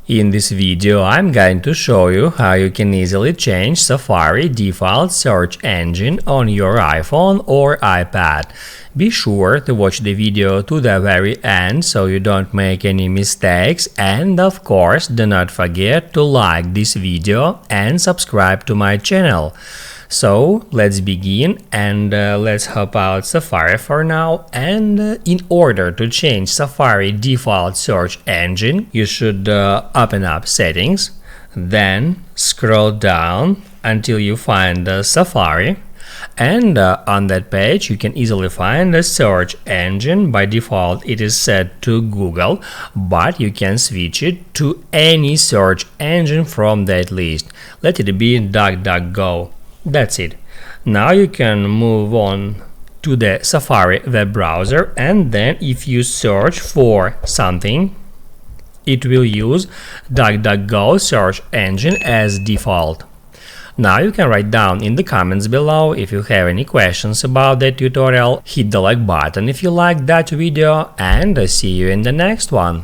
In this video, I'm going to show you how you can easily change Safari default search engine on your iPhone or iPad. Be sure to watch the video to the very end so you don't make any mistakes, and of course do not forget to like this video and subscribe to my channel. So let's begin, and let's hop out Safari for now. And in order to change Safari default search engine, you should open up settings, then scroll down until you find Safari, and on that page you can easily find a search engine. By default it is set to Google, but you can switch it to any search engine from that list. Let it be DuckDuckGo. That's it. Now you can move on to the Safari web browser, and then if you search for something, it will use DuckDuckGo search engine as default. Now you can write down in the comments below if you have any questions about that tutorial. Hit the like button if you liked that video, and I see you in the next one.